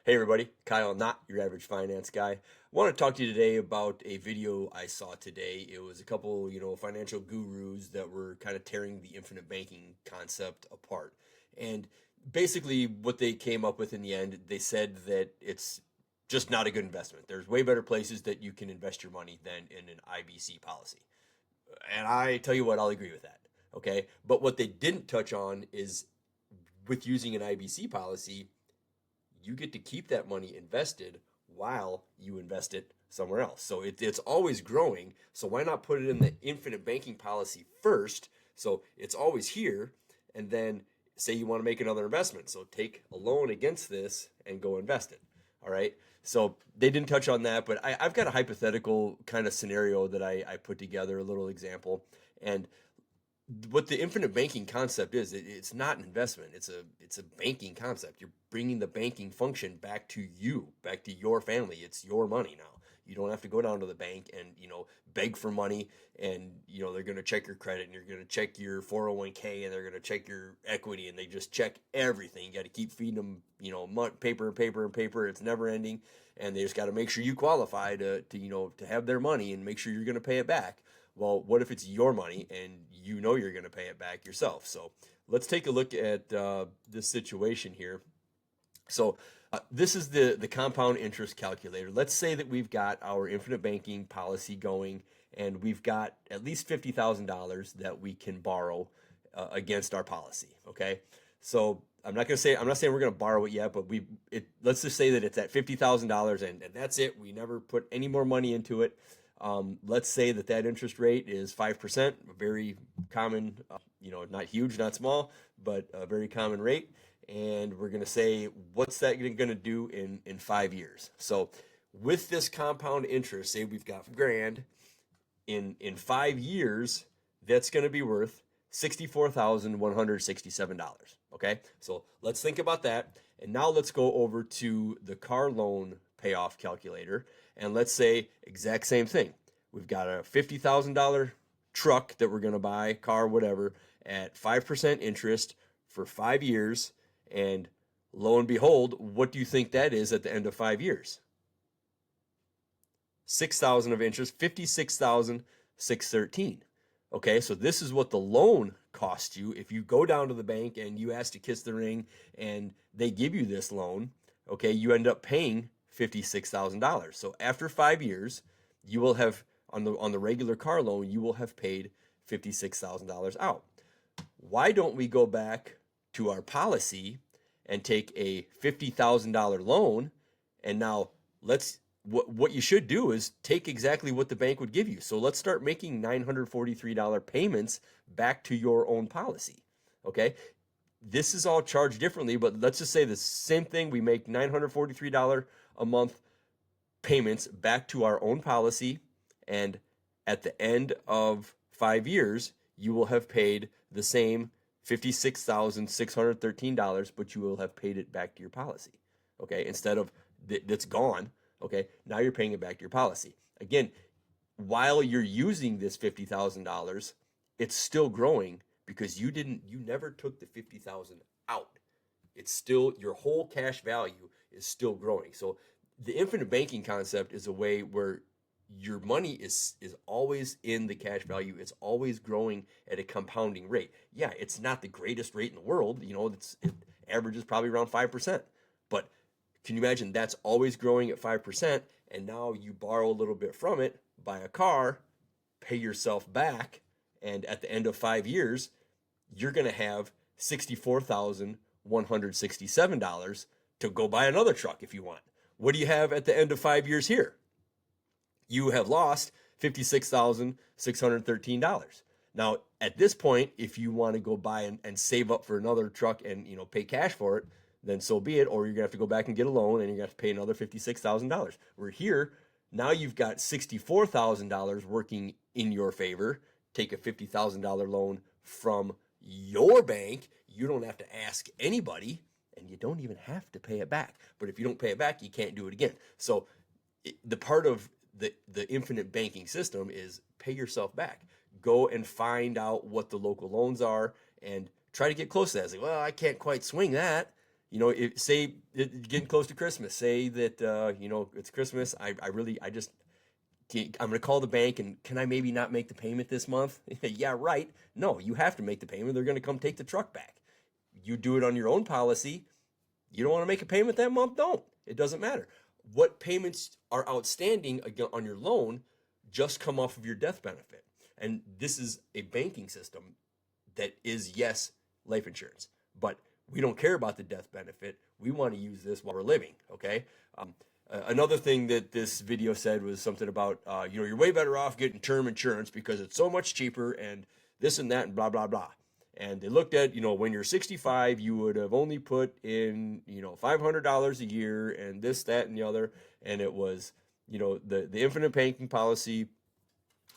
Hey everybody, Kyle, not your average finance guy. I want to talk to you today about a video I saw today. It was a couple, financial gurus that were kind of tearing the infinite banking concept apart. And basically what they came up with in the end, they said that it's just not a good investment. There's way better places that you can invest your money than in an IBC policy. And I tell you what, I'll agree with that. Okay. But what they didn't touch on is with using an IBC policy, you get to keep that money invested while you invest it somewhere else. So it's always growing. So why not put it in the infinite banking policy first? So it's always here. And then say you want to make another investment. So take a loan against this and go invest it. All right. So they didn't touch on that, but I've got a hypothetical kind of scenario that I put together, a little example. And what the infinite banking concept is, it's not an investment. It's a banking concept. You're bringing the banking function back to you, back to your family. It's your money now. You don't have to go down to the bank and beg for money, and they're going to check your credit, and you're going to check your 401k, and they're going to check your equity, and they just check everything. You got to keep feeding them paper and paper and paper. It's never ending, and they just got to make sure you qualify to have their money and make sure you're going to pay it back. Well, what if it's your money and you're going to pay it back yourself? So let's take a look at this situation here. So this is the compound interest calculator. Let's say that we've got our infinite banking policy going, and we've got at least $50,000 that we can borrow against our policy. Okay, so I'm not saying we're going to borrow it yet, but let's just say that it's at $50,000 and that's it. We never put any more money into it. Let's say that interest rate is 5%, a very common, not huge, not small, but a very common rate. And we're going to say, what's that going to do in 5 years? So with this compound interest, say we've got grand, in 5 years, that's going to be worth $64,167. Okay, so let's think about that. And now let's go over to the car loan payoff calculator, and let's say exact same thing. We've got a $50,000 truck that we're going to buy, car, whatever, at 5% interest for 5 years. And lo and behold, what do you think that is at the end of 5 years? 6,000 of interest, 56,613. Okay, so this is what the loan costs you if you go down to the bank and you ask to kiss the ring and they give you this loan. Okay, you end up paying $56,000. So after 5 years, you will have on the regular car loan, you will have paid $56,000 out. Why don't we go back to our policy and take a $50,000 loan, and now what you should do is take exactly what the bank would give you. So let's start making $943 payments back to your own policy. Okay, this is all charged differently, but let's just say the same thing. We make $943 a month payments back to our own policy, and at the end of 5 years, you will have paid the same $56,613, but you will have paid it back to your policy. Okay, instead of that's gone. Okay, now you're paying it back to your policy. Again, while you're using this $50,000, it's still growing because you never took the $50,000 out. It's still, your whole cash value is still growing. So the infinite banking concept is a way where your money is always in the cash value. It's always growing at a compounding rate. Yeah, it's not the greatest rate in the world. It averages probably around 5%. But can you imagine that's always growing at 5%, and now you borrow a little bit from it, buy a car, pay yourself back, and at the end of 5 years, you're going to have $64,167 to go buy another truck if you want. What do you have at the end of 5 years here? You have lost $56,613. Now, at this point, if you want to go buy and save up for another truck and pay cash for it, then so be it. Or you're gonna have to go back and get a loan, and you're gonna have to pay another $56,000. We're here now. You've got $64,000 working in your favor. Take a $50,000 loan from your bank. You don't have to ask anybody, and you don't even have to pay it back. But if you don't pay it back, you can't do it again. So the part of the infinite banking system is pay yourself back. Go and find out what the local loans are and try to get close to that. It's like, well, I can't quite swing that. You know, say getting close to Christmas. Say that you know, it's Christmas. I just I'm going to call the bank and can I maybe not make the payment this month? Yeah, right. No, you have to make the payment. They're going to come take the truck back. You do it on your own policy. You don't want to make a payment that month? Don't. It doesn't matter. What payments are outstanding on your loan just come off of your death benefit. And this is a banking system that is, yes, life insurance, but we don't care about the death benefit. We want to use this while we're living, okay? Another thing that this video said was something about, you know, you're way better off getting term insurance because it's so much cheaper and this and that and blah, blah, blah. And they looked at, you know, when you're 65, you would have only put in, you know, $500 a year and this, that, and the other. And it was, you know, the infinite banking policy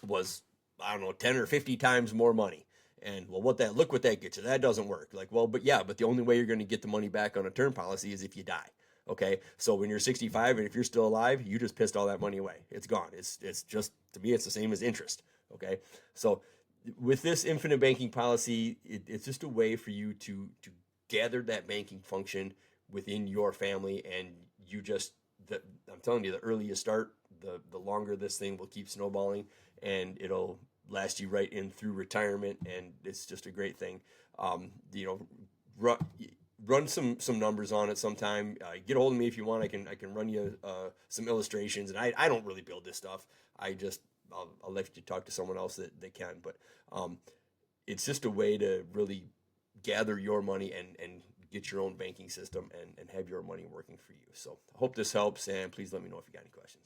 was, I don't know, 10 or 50 times more money. And well, look what that gets you. That doesn't work. Like, well, but yeah, but the only way you're going to get the money back on a term policy is if you die. Okay. So when you're 65 and if you're still alive, you just pissed all that money away. It's gone. It's just, to me, it's the same as interest. Okay. So with this infinite banking policy, it's just a way for you to gather that banking function within your family. And you just, I'm telling you, the earlier you start, the longer this thing will keep snowballing and it'll last you right in through retirement. And it's just a great thing. You know, run some numbers on it sometime. Get a hold of me if you want. I can run you some illustrations. And I don't really build this stuff. I'll let you talk to someone else that can. But it's just a way to really gather your money and get your own banking system and have your money working for you. So I hope this helps. And please let me know if you got any questions.